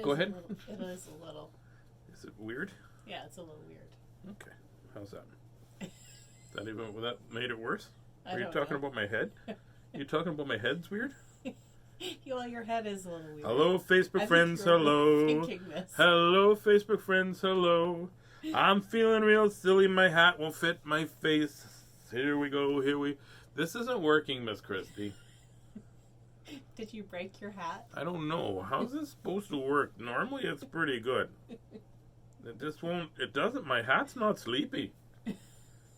Go ahead. It is a little. Is it weird? Yeah, it's a little weird. Okay. How's that? That made it worse? Are you don't talking know. about my head? You talking about my head's weird? Well, your head is a little weird. Hello, Facebook I friends. think you're Hello. thinking this. Hello, Facebook friends. Hello. I'm feeling real silly. My hat won't fit my face. Here we go. This isn't working, Miss Christie. Did you break your hat? I don't know. How's this supposed to work? Normally it's pretty good. It just won't. It doesn't. My hat's not sleepy.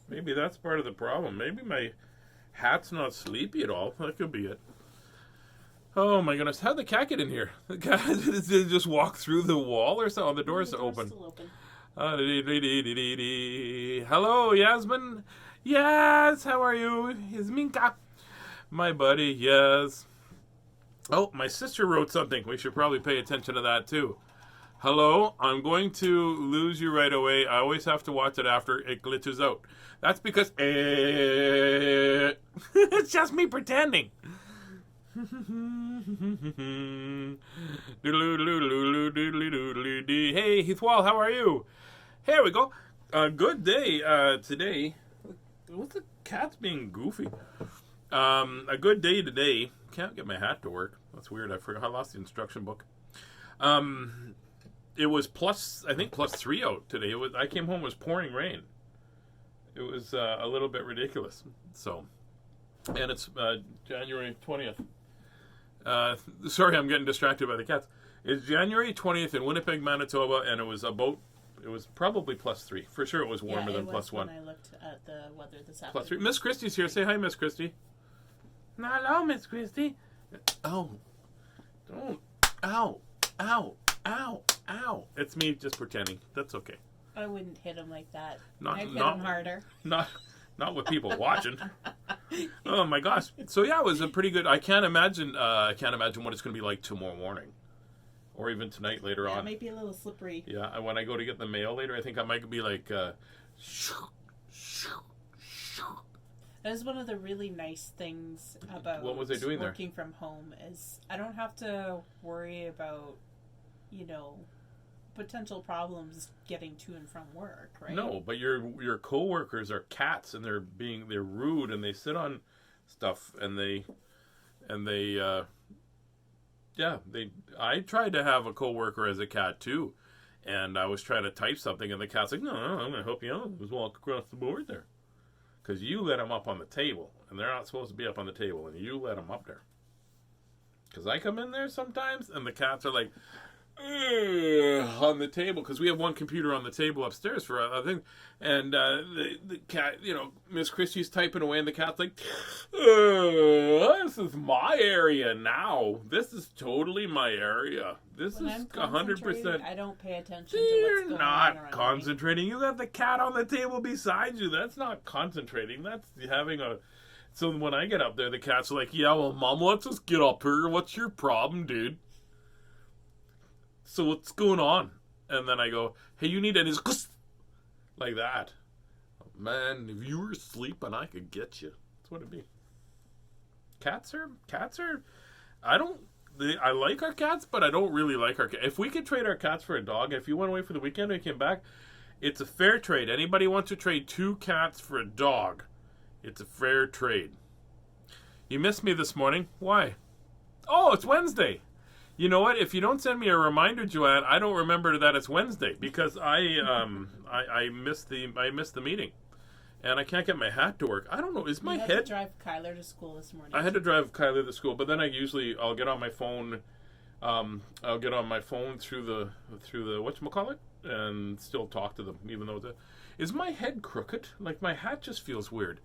Maybe that's part of the problem. Maybe my hat's not sleepy at all. That could be it. Oh my goodness. How'd the cat get in here? The cat did it just walk through the wall or something? The door's open. Still open. Hello, Yasmin. Yes, how are you? Yasminka. My buddy, yes. Oh, my sister wrote something. We should probably pay attention to that too. Hello, I'm going to lose you right away. I always have to watch it after it glitches out. That's because it's just me pretending. Hey, Heathwall, how are you? Here we go. Good day today. What's the cat's being goofy? A good day today. Can't get my hat to work. That's weird. I forgot. I lost the instruction book. It was +3 out today. I came home, it was pouring rain. It was a little bit ridiculous. So, and it's January 20th. Sorry, I'm getting distracted by the cats. It's January 20th in Winnipeg, Manitoba, and it was probably +3. For sure it was warmer than +1. When I looked at the weather this afternoon. +3. Miss Christie's here. Say hi, Miss Christie. Hello, Miss Christie. Oh. Don't. Ow. Ow. Ow. Ow. It's me just pretending. That's okay. I wouldn't hit him like that. I'd hit him harder. Not with people watching. Oh my gosh. So yeah, it was a pretty good. I can't imagine what it's going to be like tomorrow morning, or even tonight later on. It might be a little slippery. Yeah, when I go to get the mail later, I think I might be like. That is one of the really nice things about what was I doing working from home is I don't have to worry about, potential problems getting to and from work, right? No, but your coworkers are cats and they're rude and they sit on stuff and I tried to have a coworker as a cat too, and I was trying to type something and the cat's like, no, I'm going to help you out. Just walk across the board there. Because you let them up on the table, and they're not supposed to be up on the table, and you let them up there. Because I come in there sometimes, and the cats are like, on the table, because we have one computer on the table upstairs for a thing, and the cat, Miss Christie's typing away, and the cat's like, this is my area now. This is totally my area. This is 100%. I don't pay attention to what's going on. You're not concentrating. You got the cat on the table beside you. That's not concentrating. That's having a... So when I get up there, the cat's like, yeah, well, Mom, let's just get up here. What's your problem, dude? So what's going on? And then I go, hey, you need any... Like that. Man, if you were sleeping, I could get you. That's what it'd be. Cats are... I like our cats, but I don't really like our cats. If we could trade our cats for a dog, if you went away for the weekend and came back, it's a fair trade. Anybody wants to trade 2 cats for a dog, it's a fair trade. You missed me this morning. Why? Oh, it's Wednesday. You know what? If you don't send me a reminder, Joanne, I don't remember that it's Wednesday because I missed the meeting, and I can't get my hat to work. I don't know. Is my head? You had to drive Kyler to school this morning. I had to drive Kyler to school, but then I'll get on my phone. I'll get on my phone through the whatchamacallit and still talk to them, even though is my head crooked? Like my hat just feels weird.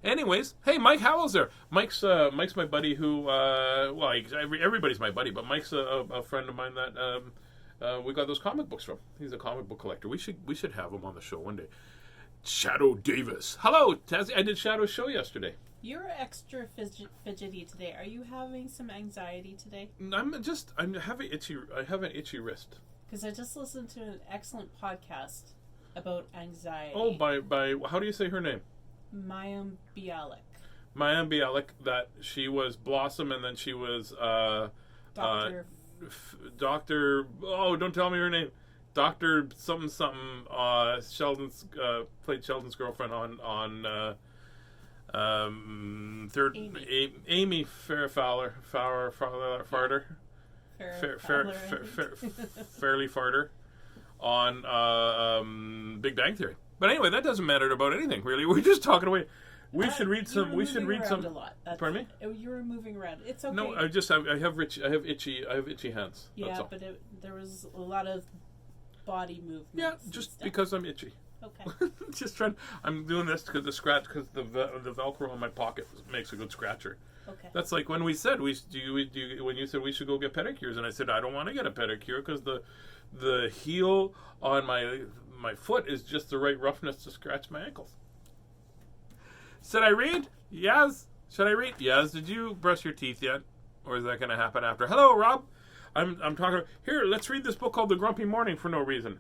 Anyways, hey, Mike Howell's there. Mike's my buddy who, everybody's my buddy, but Mike's a friend of mine that we got those comic books from. He's a comic book collector. We should have him on the show one day. Shadow Davis. Hello, Tazzy. I did Shadow's show yesterday. You're extra fidgety today. Are you having some anxiety today? I have an itchy wrist. Because I just listened to an excellent podcast about anxiety. Oh, by how do you say her name? Mayim Bialik. Mayim Bialik, that she was Blossom and then she was Dr. Doctor. Oh, don't tell me her name. Doctor something something. Sheldon's played Sheldon's girlfriend on third. Amy Fairfowler Farter. Fairly Farter on Big Bang Theory. But anyway, that doesn't matter about anything really. We're just talking away. We should read some. We should read some. A lot. Pardon me? You were moving around. It's okay. No, I have itchy hands. Yeah, but there was a lot of body movement. Yeah, just because I'm itchy. Okay. Just trying. I'm doing this because the Velcro in my pocket makes a good scratcher. Okay. That's like when we said when you said we should go get pedicures, and I said I don't want to get a pedicure because the heel on my foot is just the right roughness to scratch my ankles. Should I read? Yes. Should I read? Yes. Did you brush your teeth yet? Or is that going to happen after? Hello, Rob. I'm talking. Here, let's read this book called The Grumpy Morning for no reason.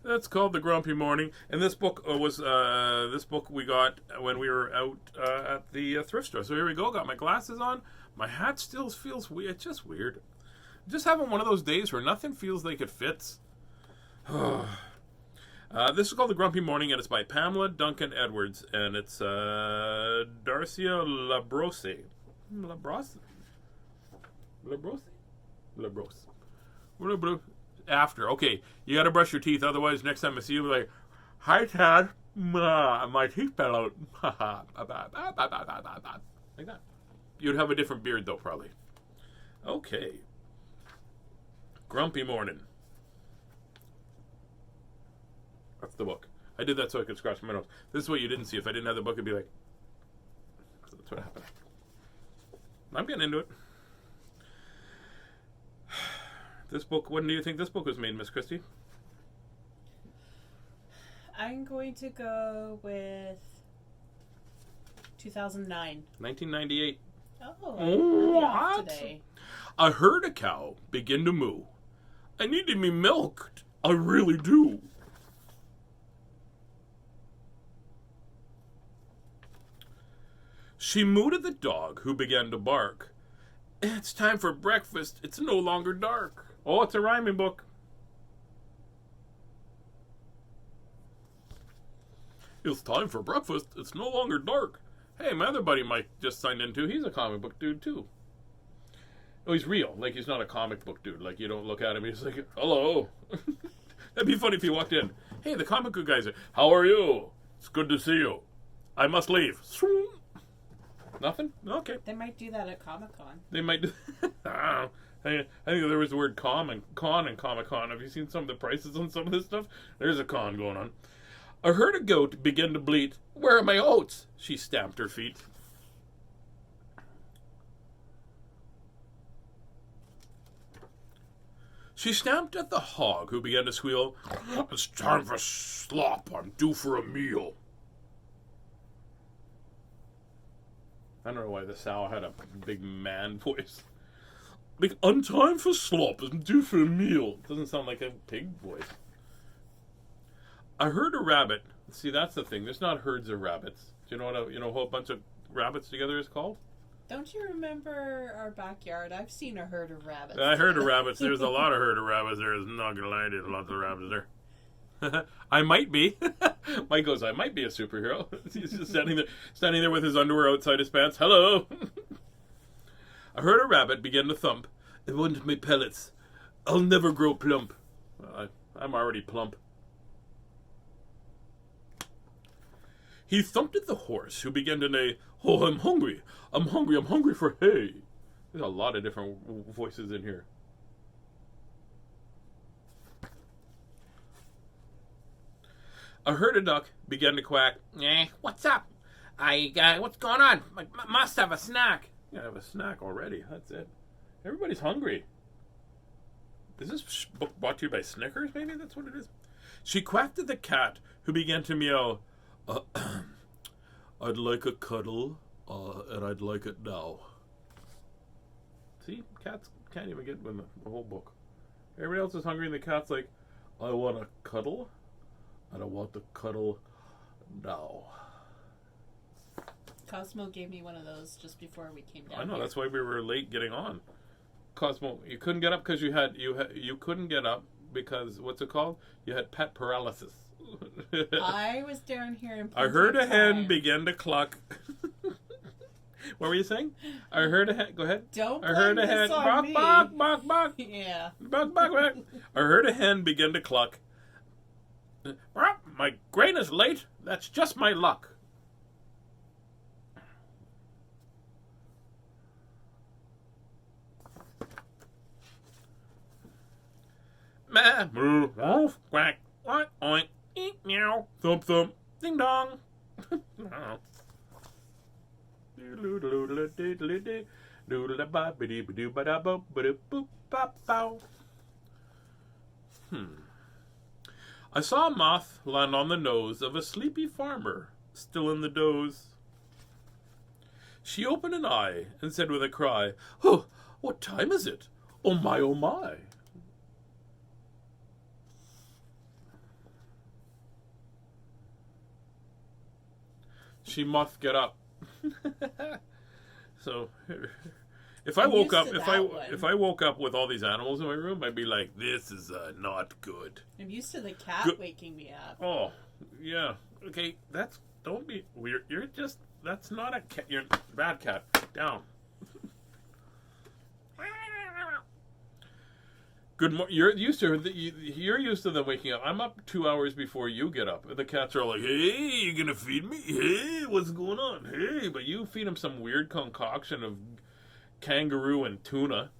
That's called The Grumpy Morning. And this book this book we got when we were out at the thrift store. So here we go. Got my glasses on. My hat still feels weird. It's just weird. Just having one of those days where nothing feels like it fits. This is called The Grumpy Morning, and it's by Pamela Duncan Edwards, and it's Darcie Labrosse. After. Okay, you got to brush your teeth, otherwise next time I see you, be like, "Hi, Tad. My teeth fell out." Like that. You'd have a different beard, though, probably. Okay. Grumpy Morning. That's the book. I did that so I could scratch my nose. This is what you didn't see. If I didn't have the book, it'd be like... So that's what happened. I'm getting into it. This book, when do you think this book was made, Miss Christie? I'm going to go with 2009. 1998. Oh, what? Today. I heard a cow begin to moo. I needed me milked. I really do. She mooed at the dog, who began to bark. It's time for breakfast. It's no longer dark. Oh, it's a rhyming book. It's time for breakfast. It's no longer dark. Hey, my other buddy Mike just signed in too. He's a comic book dude too. Oh, he's real. Like, he's not a comic book dude. Like, you don't look at him. He's like, hello. That'd be funny if he walked in. Hey, the comic book guys are, how are you? It's good to see you. I must leave. Nothing? Okay. They might do that at Comic-Con. They might do... I think there was the word con and Comic-Con. Have you seen some of the prices on some of this stuff? There's a con going on. I heard a goat begin to bleat. Where are my oats? She stamped her feet. She stamped at the hog, who began to squeal. It's time for slop. I'm due for a meal. I don't know why the sow had a big man voice. Like, on time for slop. I'm due for a meal. Doesn't sound like a pig voice. I heard a rabbit. See, that's the thing. There's not herds of rabbits. Do you know what a whole bunch of rabbits together is called? Don't you remember our backyard? I've seen a herd of rabbits. I heard of rabbits. There's a lot of herd of rabbits there. I'm not gonna lie, there's lots of rabbits there. I might be. Mike goes, I might be a superhero. He's just standing there with his underwear outside his pants. Hello. I heard a rabbit begin to thump. I want my pellets. I'll never grow plump. I'm already plump. He thumped at the horse, who began to neigh. Oh, I'm hungry. I'm hungry for hay. There's a lot of different voices in here. I heard a duck begin to quack. What's up? What's going on? I must have a snack. You have a snack already. That's it. Everybody's hungry. Is this book brought to you by Snickers? Maybe that's what it is. She quacked at the cat, who began to meow. I'd like a cuddle, and I'd like it now. See? Cats can't even get the whole book. Everybody else is hungry, and the cat's like, I want a cuddle, and I want the cuddle now. Cosmo gave me one of those just before we came down. I know, here. that's why we were late getting on. Cosmo, you couldn't get up because you couldn't get up because, what's it called? You had pet paralysis. I was down here in I heard a hen begin to cluck. What were you saying? I heard a hen. Go ahead. Don't. I heard a hen. Bark, me. bark, bark, bark. Yeah. Bark, bark, bark. I heard a hen begin to cluck. My grain is late. That's just my luck. Ma, moo, woof, quack, oink, oink, eek, meow, thump, thump, ding dong. I saw a moth land on the nose of a sleepy farmer, still in the doze. She opened an eye and said with a cry, "Oh, what time is it? Oh my, oh my." She must get up. So, if I woke up, if I woke up with all these animals in my room, I'd be like, "This is not good." I'm used to the cat waking me up. Oh, yeah. Okay, don't be weird. That's not a cat. You're a bad cat. Down. Good morning. You're used to them waking up. I'm up 2 hours before you get up. The cats are like, "Hey, you gonna feed me? Hey, what's going on? Hey," but you feed them some weird concoction of kangaroo and tuna.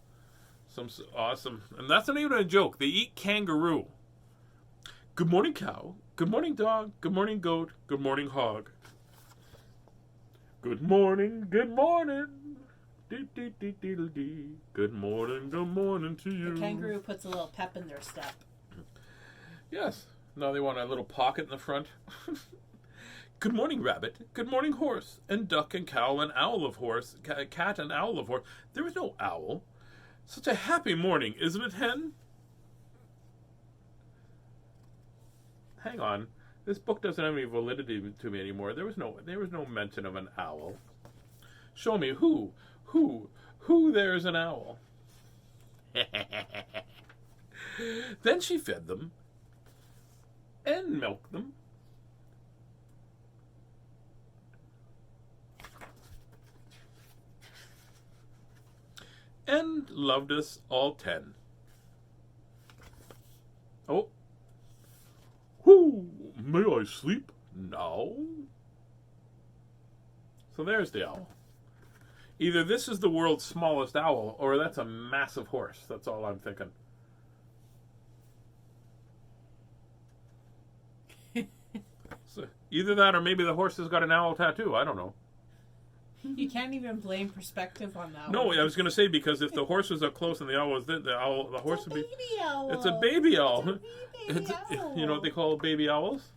Some awesome, and that's not even a joke. They eat kangaroo. Good morning, cow. Good morning, dog. Good morning, goat. Good morning, hog. Good morning. Good morning. Good morning to you. The kangaroo puts a little pep in their step. Yes. Now they want a little pocket in the front. Good morning, rabbit. Good morning, horse. And duck and cow and owl of horse. Cat and owl of horse. There was no owl. Such a happy morning, isn't it, hen? Hang on. This book doesn't have any validity to me anymore. There was no mention of an owl. Show me who there's an owl. Then she fed them and milked them. And loved us all 10. Oh. May I sleep now? So there's the owl. Either this is the world's smallest owl, or that's a massive horse. That's all I'm thinking. So either that, or maybe the horse has got an owl tattoo. I don't know. You can't even blame perspective on that. No, one. I was going to say, because if the horse was up close and the owl was the horse would be. Baby owl. It's a baby owl. It's a baby owl. You know what they call baby owls?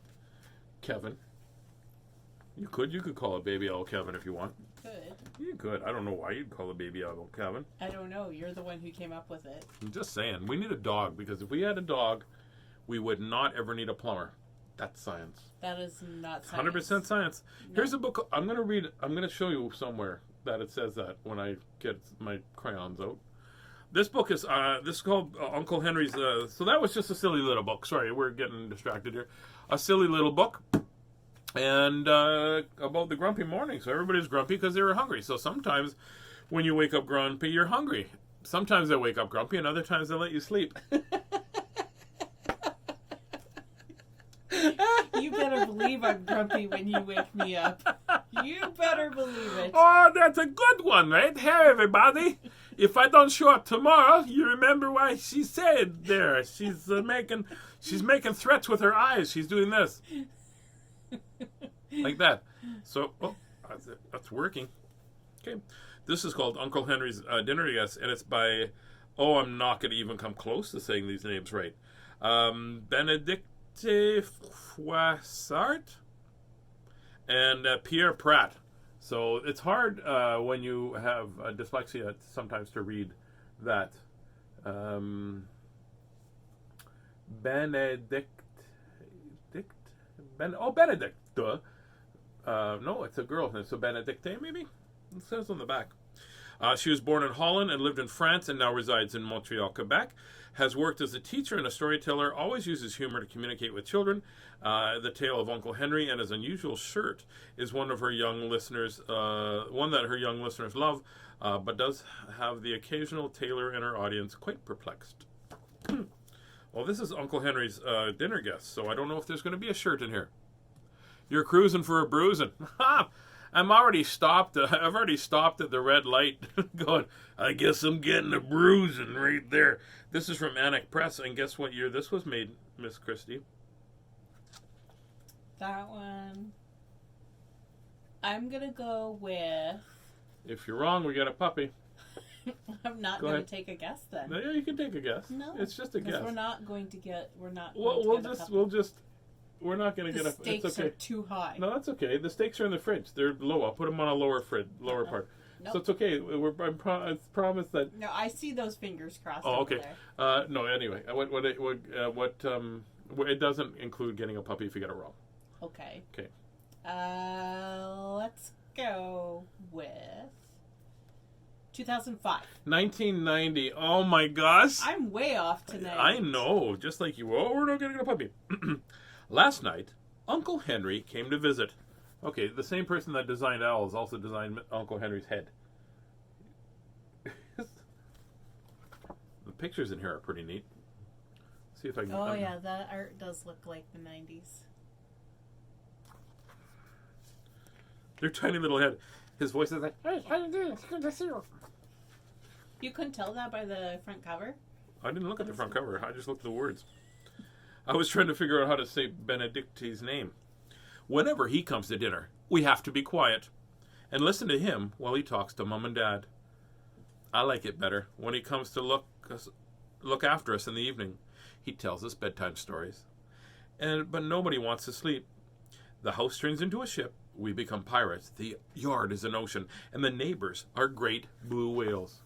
Kevin. You could call a baby owl Kevin if you want. Good. You could. I don't know why you'd call a baby owl Kevin. I don't know. You're the one who came up with it. I'm just saying. We need a dog, because if we had a dog, we would not ever need a plumber. That's science. That is not science. 100% science. No. Here's a book. I'm going to read. I'm going to show you somewhere that it says that when I get my crayons out. This book is called Uncle Henry's. So that was just a silly little book. Sorry, we're getting distracted here. A silly little book. And about the grumpy morning. So everybody's grumpy because they were hungry. So sometimes when you wake up grumpy, you're hungry. Sometimes they wake up grumpy, and other times they let you sleep. You better believe I'm grumpy when you wake me up. You better believe it. Oh, that's a good one, right? Hey, everybody. If I don't show up tomorrow, you remember why she said there. She's making threats with her eyes. She's doing this. Like that. So, that's working. Okay. This is called Uncle Henry's Dinner, yes, and it's by, I'm not going to even come close to saying these names right. Benedicte Froissart and Pierre Pratt. So it's hard when you have dyslexia sometimes to read that. Benedicte. No, it's a girl. It's a Benedicte, maybe? It says on the back. She was born in Holland and lived in France and now resides in Montreal, Quebec. Has worked as a teacher and a storyteller, always uses humor to communicate with children. The Tale of Uncle Henry and his unusual shirt is one of her young listeners, one that her young listeners love, but does have the occasional tailor in her audience quite perplexed. Well, this is Uncle Henry's dinner guest, so I don't know if there's going to be a shirt in here. You're cruising for a bruising. I'm already stopped. I've already stopped at the red light going, I guess I'm getting a bruising right there. This is from Anik Press, and guess what year this was made, Miss Christie? That one. I'm going to go with... If you're wrong, we got a puppy. I'm not going to take a guess then. No, yeah, you can take a guess. No. It's just a guess. We're not going to get... We're not We're not going to get a... The stakes are too high. No, that's okay. The stakes are in the fridge. They're low. I'll put them on a lower part. Nope. So it's okay. I promise that... No, I see those fingers crossed okay. over there. No, anyway. It doesn't include getting a puppy if you get it wrong. Okay. Okay. Let's go with 2005. 1990. Oh my gosh. I'm way off tonight. I know. Just like you. Oh, we're not getting a puppy. Last night, Uncle Henry came to visit. Okay, the same person that designed owls also designed Uncle Henry's head. The pictures in here are pretty neat. See if I can... Oh, yeah, that art does look like the 90s. Their tiny little head. His voice is like, hey, how you doing? It's good to see you. You couldn't tell that by the front cover? I didn't look at the front cover. I just looked at the words. I was trying to figure out how to say Benedicte's name. Whenever he comes to dinner, we have to be quiet and listen to him while he talks to Mom and Dad. I like it better when he comes to look after us in the evening. He tells us bedtime stories. But nobody wants to sleep. The house turns into a ship. We become pirates. The yard is an ocean. And the neighbors are great blue whales.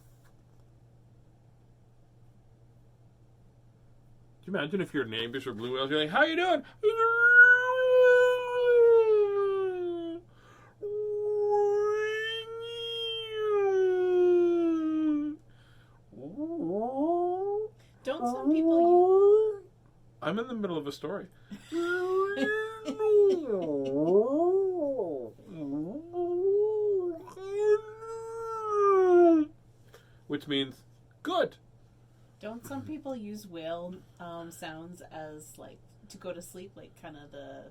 Can you imagine if your neighbors were blue whales? You're like, how you doing? Don't some people use... I'm in the middle of a story. Which means good. Don't some people use whale sounds as, like, to go to sleep, like, kind of the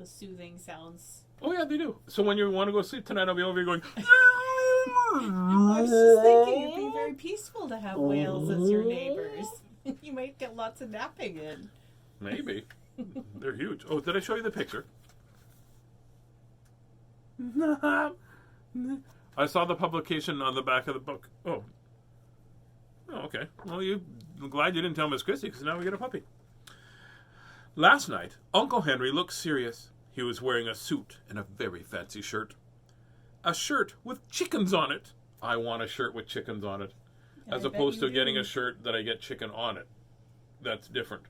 soothing sounds? Oh, yeah, they do. So when you want to go to sleep tonight, I'll be over here going... I was just thinking it'd be very peaceful to have whales as your neighbors. You might get lots of napping in. Maybe. They're huge. Oh, did I show you the picture? I saw the publication on the back of the book. Oh, okay. Well, I'm glad you didn't tell Miss Christie, because now we get a puppy. Last night, Uncle Henry looked serious. He was wearing a suit and a very fancy shirt. A shirt with chickens on it. I want a shirt with chickens on it. As opposed to getting a shirt that I get chicken on it. That's different.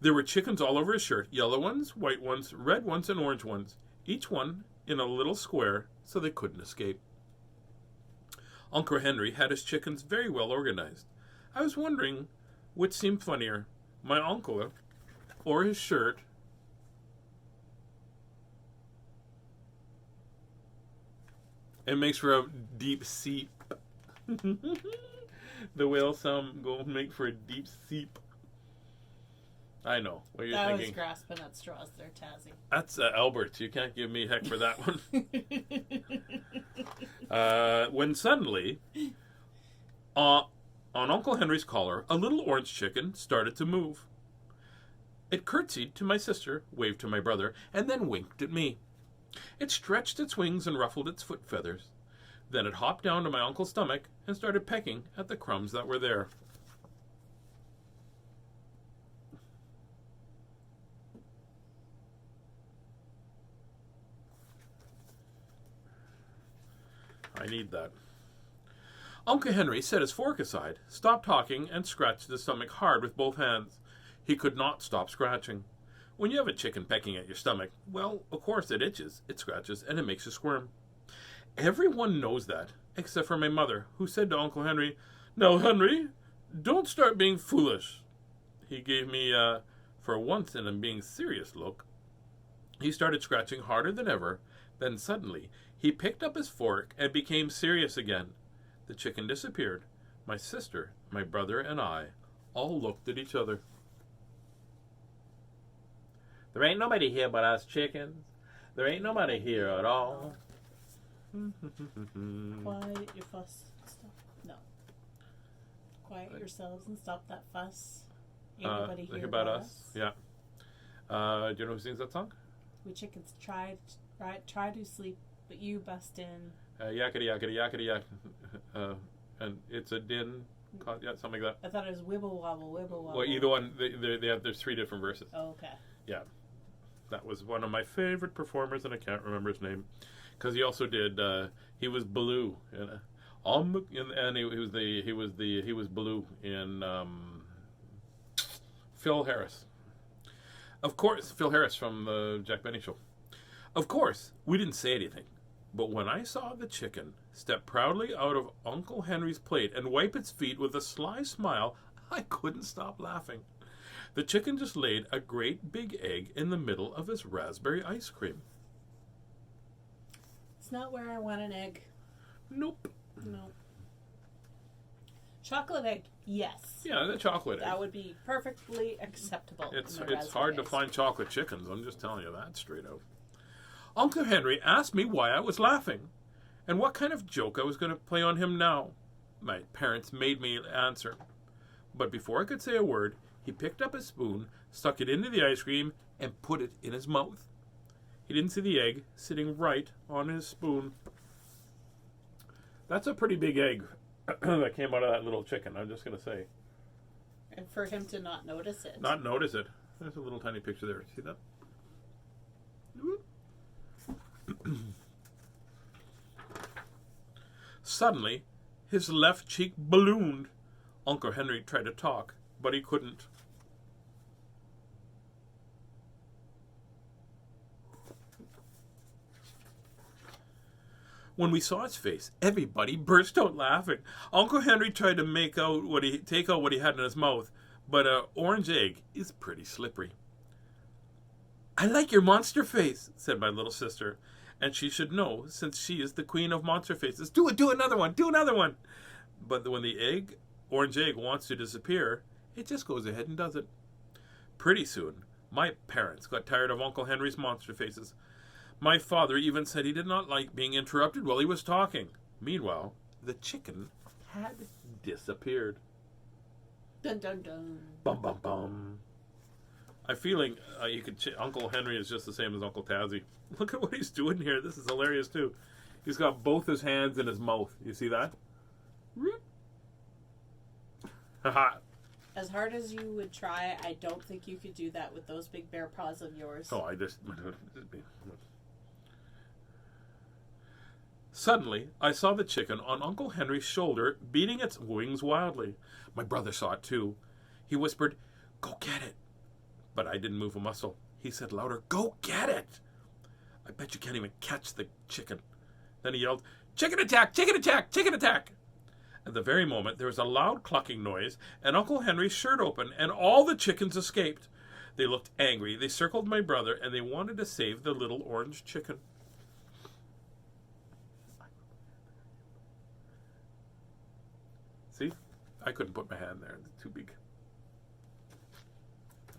There were chickens all over his shirt. Yellow ones, white ones, red ones, and orange ones. Each one in a little square so they couldn't escape. Uncle Henry had his chickens very well organized. I was wondering which seemed funnier, my uncle or his shirt. It makes for a deep seep. The whale sound go make for a deep seep. I know what you're thinking. I was grasping at straws there, Tazzy. That's Albert's. You can't give me heck for that one. When suddenly, on Uncle Henry's collar, a little orange chicken started to move. It curtsied to my sister, waved to my brother, and then winked at me. It stretched its wings and ruffled its foot feathers. Then it hopped down to my uncle's stomach and started pecking at the crumbs that were there. I need that. Uncle Henry set his fork aside, stopped talking, and scratched his stomach hard with both hands. He could not stop scratching. When you have a chicken pecking at your stomach, well, of course it itches, it scratches, and it makes you squirm. Everyone knows that, except for my mother, who said to Uncle Henry, "Now, Henry, don't start being foolish." He gave me, for once in a being serious look. He started scratching harder than ever. Then suddenly, he picked up his fork and became serious again. The chicken disappeared. My sister, my brother, and I all looked at each other. There ain't nobody here but us chickens. There ain't nobody here at all. Quiet your fuss. Stop. No. Quiet yourselves and stop that fuss. Ain't nobody here about us. Yeah. Do you know who sings that song? We chickens try to sleep, but you bust in. Yakety yakety yakety yak. And it's a din. Yeah, something like that. I thought it was wibble wobble, wibble wobble. Well, either one. There's 3 different verses. Oh, okay. Yeah. That was one of my favorite performers, and I can't remember his name, because he also did. He was Baloo, and he was Baloo in Phil Harris. Of course, Phil Harris from the Jack Benny Show. Of course, we didn't say anything, but when I saw the chicken step proudly out of Uncle Henry's plate and wipe its feet with a sly smile, I couldn't stop laughing. The chicken just laid a great big egg in the middle of his raspberry ice cream. It's not where I want an egg. Nope. No. Chocolate egg, yes. Yeah, the chocolate egg. That would be perfectly acceptable. It's hard to find chocolate chickens. I'm just telling you that straight out. Uncle Henry asked me why I was laughing and what kind of joke I was going to play on him now. My parents made me answer. But before I could say a word, he picked up his spoon, stuck it into the ice cream, and put it in his mouth. He didn't see the egg sitting right on his spoon. That's a pretty big egg that came out of that little chicken, I'm just going to say. And for him to not notice it. Not notice it. There's a little tiny picture there. See that? Suddenly, his left cheek ballooned. Uncle Henry tried to talk, but he couldn't. When we saw his face, everybody burst out laughing. Uncle Henry tried to take out what he had in his mouth, but an orange egg is pretty slippery. "I like your monster face," said my little sister, and she should know, since she is the queen of monster faces. Do another one, do another one. But when the orange egg wants to disappear, it just goes ahead and does it. Pretty soon, my parents got tired of Uncle Henry's monster faces. My father even said he did not like being interrupted while he was talking. Meanwhile, the chicken had disappeared. Dun dun dun. Bum bum bum. I'm feeling Uncle Henry is just the same as Uncle Tazzy. Look at what he's doing here. This is hilarious too. He's got both his hands in his mouth. You see that? Haha. As hard as you would try, I don't think you could do that with those big bear paws of yours. Oh, Suddenly, I saw the chicken on Uncle Henry's shoulder, beating its wings wildly. My brother saw it too. He whispered, "Go get it." But I didn't move a muscle. He said louder, "Go get it." I bet you can't even catch the chicken. Then he yelled, "Chicken attack! Chicken attack! Chicken attack!" At the very moment, there was a loud clucking noise, and Uncle Henry's shirt opened, and all the chickens escaped. They looked angry. They circled my brother, and they wanted to save the little orange chicken. See? I couldn't put my hand there. It's too big.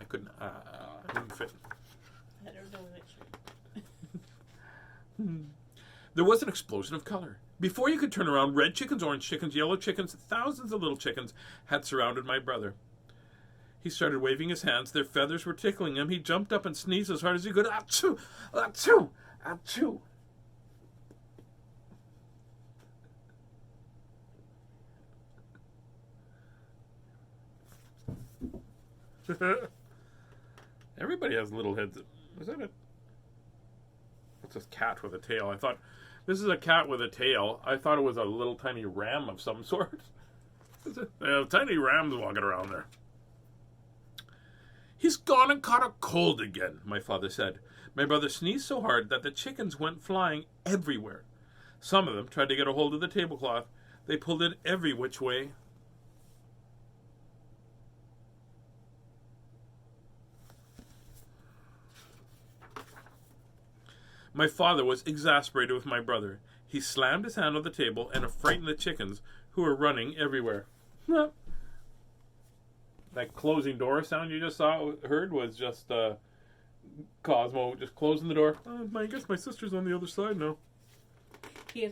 I couldn't fit. I don't know which. There was an explosion of color. Before you could turn around, red chickens, orange chickens, yellow chickens, thousands of little chickens had surrounded my brother. He started waving his hands. Their feathers were tickling him. He jumped up and sneezed as hard as he could. Achoo! Achoo! Achoo! Everybody has little heads. Is that it? What's this cat with a tail? I thought, this is a cat with a tail. I thought it was a little tiny ram of some sort. They have tiny rams walking around there. "He's gone and caught a cold again," my father said. My brother sneezed so hard that the chickens went flying everywhere. Some of them tried to get a hold of the tablecloth. They pulled it every which way. My father was exasperated with my brother. He slammed his hand on the table and frightened the chickens, who were running everywhere. That closing door sound you just heard was just Cosmo just closing the door. Oh, I guess my sister's on the other side now. He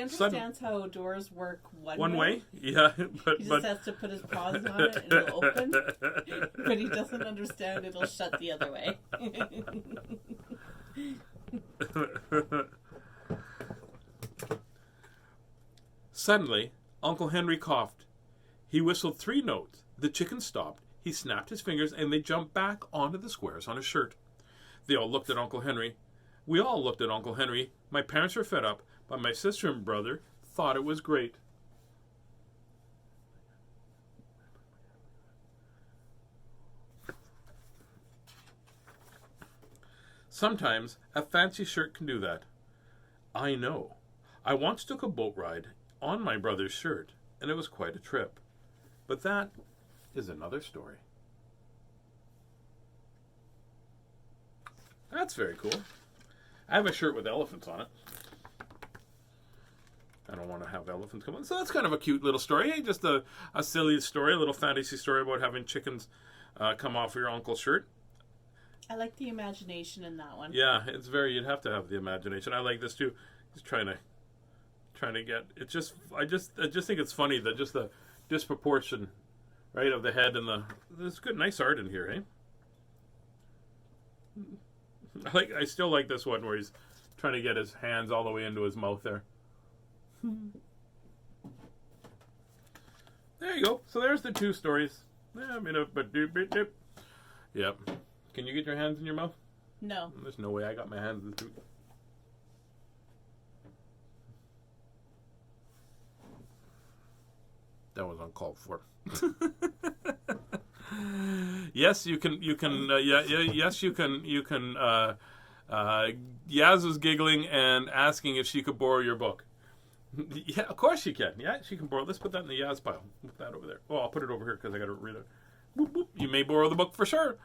understands how doors work one way. Yeah, but he just has to put his paws on it and it'll open. But he doesn't understand it'll shut the other way. Suddenly, Uncle Henry coughed. He whistled 3 notes. The chickens stopped. He snapped his fingers and they jumped back onto the squares on his shirt. They all looked at Uncle Henry. We all looked at Uncle Henry. My parents were fed up, but my sister and brother thought it was great. Sometimes a fancy shirt can do that. I know. I once took a boat ride on my brother's shirt, and it was quite a trip. But that is another story. That's very cool. I have a shirt with elephants on it. I don't want to have elephants come on. So that's kind of a cute little story. Hey, just a silly story, a little fantasy story about having chickens come off your uncle's shirt. I like the imagination in that one. Yeah, it's very. You'd have to have the imagination. I like this too. He's trying to get. It's just. I just think it's funny that just the disproportion, right, of the head and the. There's good, nice art in here, eh? I still like this one where he's trying to get his hands all the way into his mouth there. There you go. So there's the 2 stories. Yep. Can you get your hands in your mouth? No. There's no way I got my hands in the That was uncalled for. Yes, you can. Yes, you can. Yaz was giggling and asking if she could borrow your book. Yeah, of course she can. Yeah, she can borrow. Let's put that in the Yaz pile. Put that over there. Oh, I'll put it over here because I got to read it. Boop, boop. You may borrow the book for sure.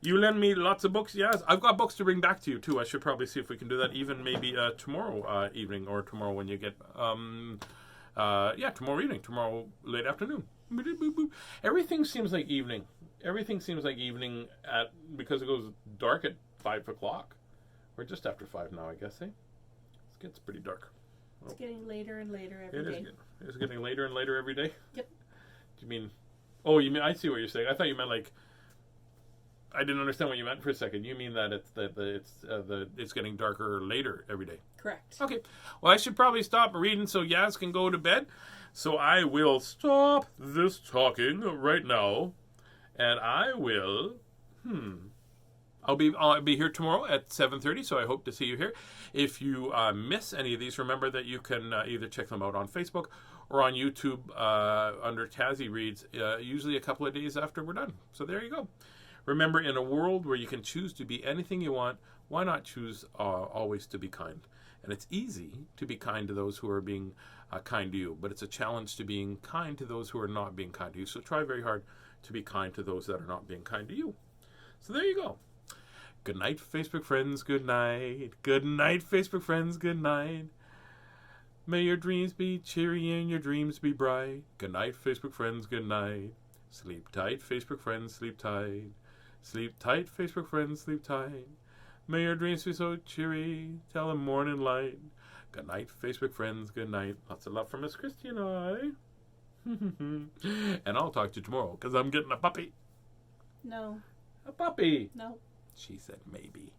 You lend me lots of books, Yaz. I've got books to bring back to you too. I should probably see if we can do that even maybe tomorrow evening or tomorrow when you get tomorrow evening, tomorrow late afternoon. Everything seems like evening. Everything seems like evening because it goes dark at 5 o'clock. We're just after 5 now, I guess, eh? It gets pretty dark. It's getting later and later every day. It's getting later and later every day? Yep. Do you mean... Oh, you mean... I see what you're saying. I thought you meant like... I didn't understand what you meant for a second. You mean that it's getting darker later every day? Correct. Okay. Well, I should probably stop reading so Yaz can go to bed. So I will stop this talking right now, and I will. I'll be here tomorrow at 7:30. So I hope to see you here. If you miss any of these, remember that you can either check them out on Facebook or on YouTube under Tazzy Reads. Usually a couple of days after we're done. So there you go. Remember, in a world where you can choose to be anything you want, why not choose always to be kind? And it's easy to be kind to those who are being kind to you, but it's a challenge to being kind to those who are not being kind to you. So try very hard to be kind to those that are not being kind to you. So there you go. Good night, Facebook friends. Good night. Good night, Facebook friends. Good night. May your dreams be cheery and your dreams be bright. Good night, Facebook friends. Good night. Sleep tight, Facebook friends. Sleep tight. Sleep tight, Facebook friends, sleep tight. May your dreams be so cheery, till the morning light. Good night, Facebook friends, good night. Lots of love from Miss Christy and I. And I'll talk to you tomorrow, because I'm getting a puppy. No. A puppy. No. She said maybe.